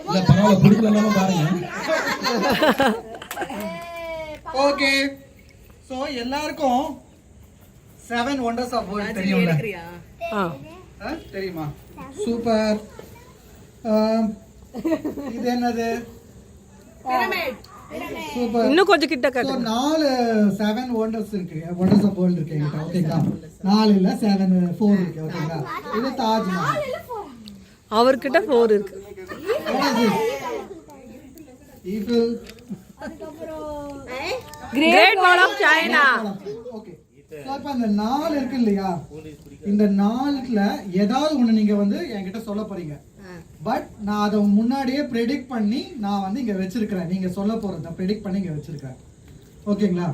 இல்ல பரவாயில்ல பிடிக்கலன்னா பாருங்க. ஓகே சோ எல்லாருக்கும் 7 wonders of world தெரியும்ல? தெரியுமா? சூப்பர். இது என்னது? சூப்பர். இன்னும் கொஞ்சம் கிட்ட காட்டு. 7 wonders இருக்கு. wonders of world இருக்கு என்கிட்ட. ஓகேங்களா? 4 இல்ல 4 இருக்கு. ஓகேங்களா? இது தாஜ்மஹால். அவர்கிட்ட 4 இருக்கு. Eiffel. Great wall of China. Okay. So இப்ப இந்த 4 இருக்கு இல்லையா? இந்த 4ல ஏதாவது ஒண்ணு நீங்க வந்து என்கிட்ட சொல்ல போறீங்க. பட் நான் அதை முன்னாடியே ப்ரெடிக்ட் பண்ணி நான் வந்து இங்க வச்சிருக்கிறேன். நீங்க சொல்ல போறத ப்ரெடிக்ட் பண்ணி இங்க வச்சிருக்கிறேன். ஓகேங்களா?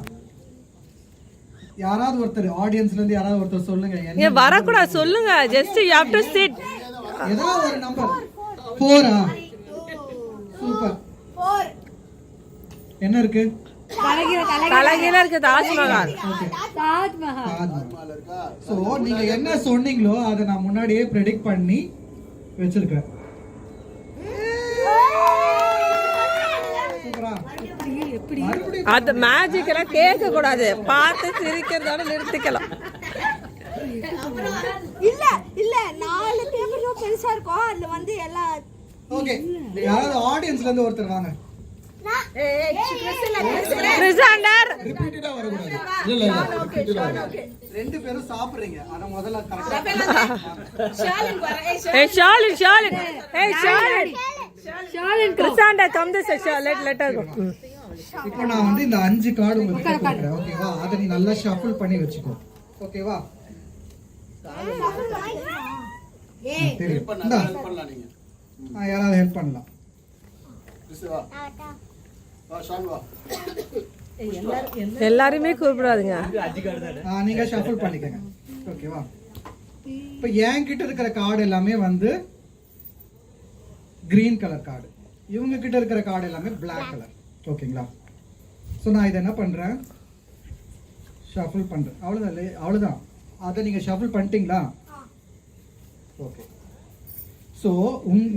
யாராவது ஒருத்தர் ஆடியன்ஸ்ல இருந்து யாராவது ஒருத்தர் சொல்லுங்க. நீங்க வர கூட சொல்லுங்க. Just you have to sit. ஏதாவது ஒரு நம்பர். 4 சூப்பர். 4 என்ன இருக்கு? கலகில இருக்கு தாஜ்மஹால். தாஜ்மஹால் இருக்கா? சோ நீங்க என்ன சொன்னீங்களோ அதை நான் முன்னாடியே ப்ரெடிக்ட் பண்ணி வச்சிருக்கேன். அது மேஜிக் எல்லாம் கேட்க கூடாது. பார்த்து சிரிக்கிறதோட நிறுத்திக்கலாம். இல்ல இல்ல 4 பேப்பரும் பெருசா இருக்கும். அதுல வந்து எல்லாம் ஓகே. யாராவது ஆடியன்ஸ்ல இருந்து ஒருத்தர் வாங்க. கிறிஸ்டாண்டர் ரிப்பீட்டடா வர கூடாது. இல்ல இல்ல ரெண்டு பேரும் சாப்பிடுறீங்க. அத முதல்ல கரெக்ட்டா. ஷாலின் கிறிஸ்டாண்டர் come this let her go. இப்போ நான் வந்து இந்த 5 கார்டு உங்களுக்கு கொடுக்கிறேன். ஓகேவா? அத நீ நல்லா ஷஃபிள் பண்ணி வெச்சுக்கோ. ஓகேவா? ஹெல்ப் பண்ணலாம் நீங்க. யாராவது ஹெல்ப் பண்ணலாம். கிறிஸ்வா வா ஷான் வா. எல்லாரையுமே கூப்பிடாதீங்க. நீங்க ஷஃபிள் பண்ணிக்கங்க. ஓகேவா? இப்போ என்கிட்ட இருக்கிற கார்டு எல்லாமே வந்து கிரீன் கலர் கார்டு. இவங்க கிட்ட இருக்கிற கார்டு எல்லாமே Black கலர். ஓகேங்களா? சோ நான் இத என்ன பண்றேன்? ஷஃபிள் பண்றேன். அவ்வளவுதான். அத நீங்க ஷஃபிள் பண்ணிட்டீங்களா? ஓகே. சோ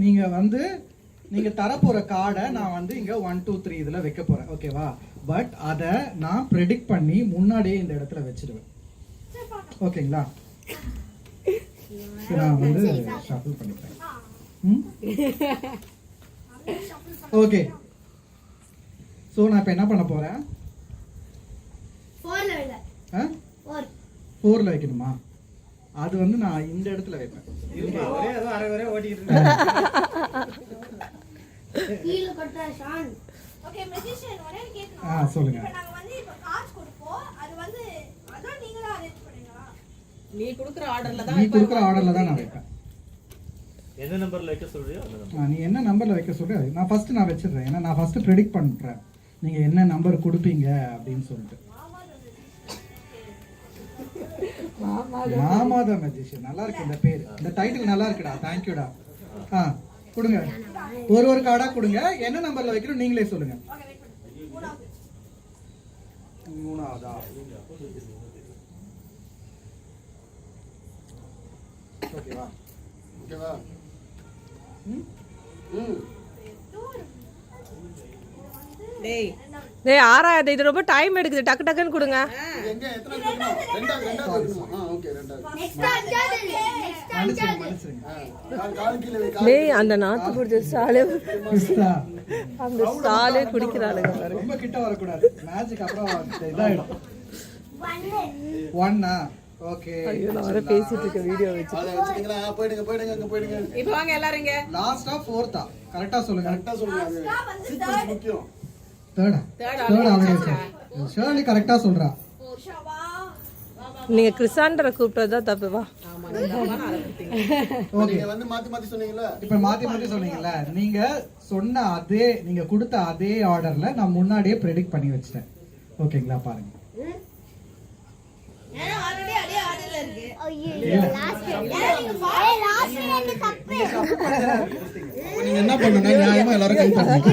நீங்க வந்து நீங்க தர போற கார்டை நான் வந்து இங்க 1 2 3 இதுல வைக்க போறேன். ஓகேவா? பட் அத நான் ப்ரெடிக்ட் பண்ணி முன்னாடியே இந்த இடத்துல வச்சிடுவேன். ஓகேங்களா? நான் வந்து ஷஃபிள் பண்ணிட்டேன். ஓகே. சோ நான் இப்ப என்ன பண்ண போறேன்? 4ல இல்ல. 4ல வைக்கணுமா? அது வந்து நான் இந்த இடத்துல வைப்பேன். ஒரே ஏதோ அரை ஓடிட்டு இருக்கேன். கீழ கட்டற ஷான். ஓகே மெஜிஷியன் ஒரே கேட்கணும். சொல்லுங்க. இப்போ நாங்க வந்து இப்ப கார்ட்ஸ் கொடுப்போம். அது வந்து அதான் நீங்களா அரேஞ்ச் பண்ணுவீங்களா? நீ குடுக்குற ஆர்டர்ல தான் நான் வைப்பேன். என்ன நம்பர்ல வைக்க சொல்றியோ அந்த நம்பர். நீ என்ன நம்பர்ல வைக்க சொல்ற? நான் ஃபர்ஸ்ட் நான் வெச்சிடுறேன். ஏன்னா நான் ஃபர்ஸ்ட் ப்ரெடிக்ட் பண்றேன். நீங்க என்ன நம்பர் கொடுப்பீங்க அப்படினு சொல்லிட்டு. மாமாத மேஜிஷியன் நல்லா இருக்கு இந்த பேர். இந்த டைட்டில் நல்லா இருக்குடா. थैंक யூ டா. கொடுங்க. ஒரு கார்டா கொடுங்க. என்ன நம்பர்ல வைக்கணும் நீங்களே சொல்லுங்க. மூணாவதா? ஓகேவா? ஓகேவா? டேய் ஆறாவது இது ரொம்ப டைம் எடுக்குது. டக்கு டக்குன்னு கொடுங்க. எங்க எத்தனை வேணும்? ரெண்டாவது வேணுமா? ஓகே ரெண்டாவது. டேய் அந்த நாத்து புடிச்ச சாலே அந்த சாலே குடிக்கறானுங்க பாரு. ரொம்ப கிட்ட வர கூடாது. மேஜிக் அப்புறம் இதாயிடும். 1 ஓகே. ஐயோ நான் வர பேசிட்டு இருக்க வீடியோ வெச்சு. அத வெச்சிட்டீங்களா? போய்டுங்க அங்க போய்டுங்க. இப்போ வாங்க எல்லாரும் இங்க. லாஸ்டா 4தா? கரெக்ட்டா சொல்லுங்க. லாஸ்டா வந்து முக்கியம். Third average. ஷர்லி கரெக்ட்டா சொல்றா. ஷவா நீங்க கிறிஸ்டாண்டரை கூப்பிட்டதா தப்பு. வா. ஆமா நான் ஆரம்பிச்சீங்க. நீங்க வந்து மாத்தி சொன்னீங்கல. இப்போ மாத்தி சொன்னீங்கல. நீங்க சொன்ன அதே நீங்க கொடுத்த அதே ஆர்டர்ல நான் முன்னாடியே ப்ரெடிக்ட் பண்ணி வச்சிட்டேன். ஓகேங்களா? பாருங்க. ஏன்னா ஆல்ரெடி அதே ஆர்டர்ல இருக்கு. ஐயோ லாஸ்ட் ரெண்டு தப்பு. நீங்க என்ன பண்ணனும்? நியாயமா எல்லாரும் கை தட்டுங்க.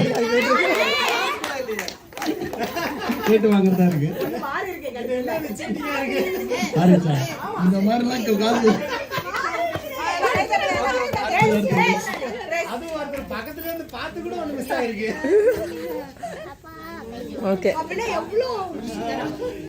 கேட்டு வாங்குறதா இருக்கு. பாரு இருக்கே கட்டு எல்லாம் வெச்சிட்டியா இருக்கு. பாருங்க இந்த மாதிரிலாம் காசு அது ஒருத்தர் பக்கத்துல பக்கத்துல இருந்து பார்த்து கூட ஒண்ணு மிஸ் ஆயிருக்கு. ஓகே அப்படின்னா எவ்வளவு